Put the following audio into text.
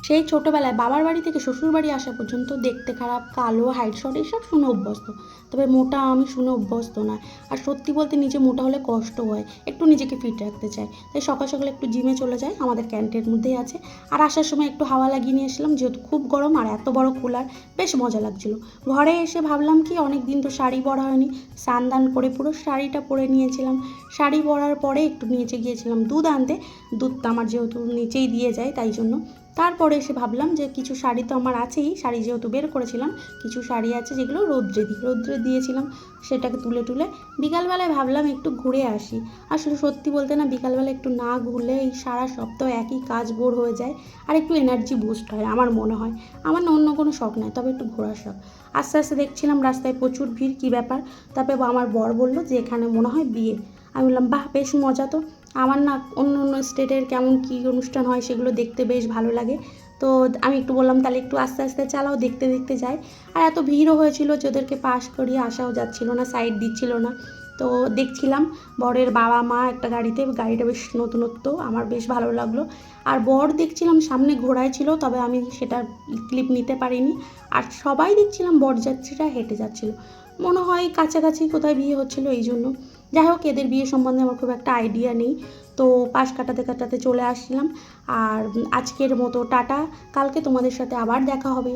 সেই ছোটোবেলায় বাবার বাড়ি থেকে শ্বশুর বাড়ি আসা পর্যন্ত দেখতে খারাপ, কালো, হাইট শর্ট এইসব শুনে অভ্যস্ত। তবে মোটা আমি শুনে অভ্যস্ত না। আর সত্যি বলতে নিজে মোটা হলে কষ্ট হয়, একটু নিজেকে ফিট রাখতে চাই। তাই সকাল সকাল একটু জিমে চলে যাই, আমাদের ক্যান্টিনের মধ্যেই আছে। আর আসার সময় একটু হাওয়া লাগিয়ে নিয়ে এসলাম, যেহেতু খুব গরম আর এত বড় কুলার, বেশ মজা লাগছিলো। ঘরে এসে ভাবলাম কি অনেক দিন তো শাড়ি পরা হয়নি, স্নান দান করে পুরো শাড়িটা পরে নিয়েছিলাম। শাড়ি পরার পরে একটু নিচে গিয়েছিলাম দুধ আনতে। দুধটা আমার যেহেতু নিচেই দিয়ে যায় তাই জন্য। তারপরে এসে ভাবলাম যে কিছু শাড়ি তো আমার আছেই, শাড়ি যেহেতু বের করেছিলাম, কিছু শাড়ি আছে যেগুলো রৌদ্রে দিয়েছিলাম, সেটাকে তুলে তুলে বিকালবেলায় ভাবলাম একটু ঘুরে আসি। আসলে সত্যি বলতে না, বিকালবেলা একটু না ঘুরলে এই সারা সপ্তাহ একই কাজ বোর হয়ে যায়। আর একটু এনার্জি বুস্ট হয় আমার মনে হয়। আমার না অন্য কোনো শখ নয়, তবে একটু ঘোরার শখ। আস্তে আস্তে দেখছিলাম রাস্তায় প্রচুর ভিড়, কী ব্যাপার। তারপরে আমার বর বলল যে এখানে মনে হয় বিয়ে। আমি বললাম বাহ, বেশ মজা তো। আমার না অন্য অন্য স্টেটের কেমন কী অনুষ্ঠান হয় সেগুলো দেখতে বেশ ভালো লাগে। তো আমি একটু বললাম তাহলে একটু আস্তে আস্তে চালাও, দেখতে দেখতে যাই। আর এত ভিড়ও হয়েছিল যে ওদেরকে পাশ করিয়ে আসাও যাচ্ছিল না, সাইড দিচ্ছিল না। তো দেখছিলাম বরের বাবা মা একটা গাড়িতে, গাড়িটা বেশ নতুনত্ব, আমার বেশ ভালো লাগলো। আর বর দেখছিলাম সামনে ঘোড়ায় ছিল, তবে আমি সেটা ক্লিপ নিতে পারিনি। আর সবাই দেখছিলাম বরযাত্রীরা হেঁটে যাচ্ছিল, মনে হয় কাছাকাছি কোথায় বিয়ে হচ্ছিল এই জন্য। যাই হোক, এদের বিয়ে সম্বন্ধে আমার খুব একটা আইডিয়া নেই। তো পাশ কাটাতে কাটাতে চলে আসছিলাম। আর আজকের মতো টাটা, কালকে তোমাদের সাথে আবার দেখা হবে।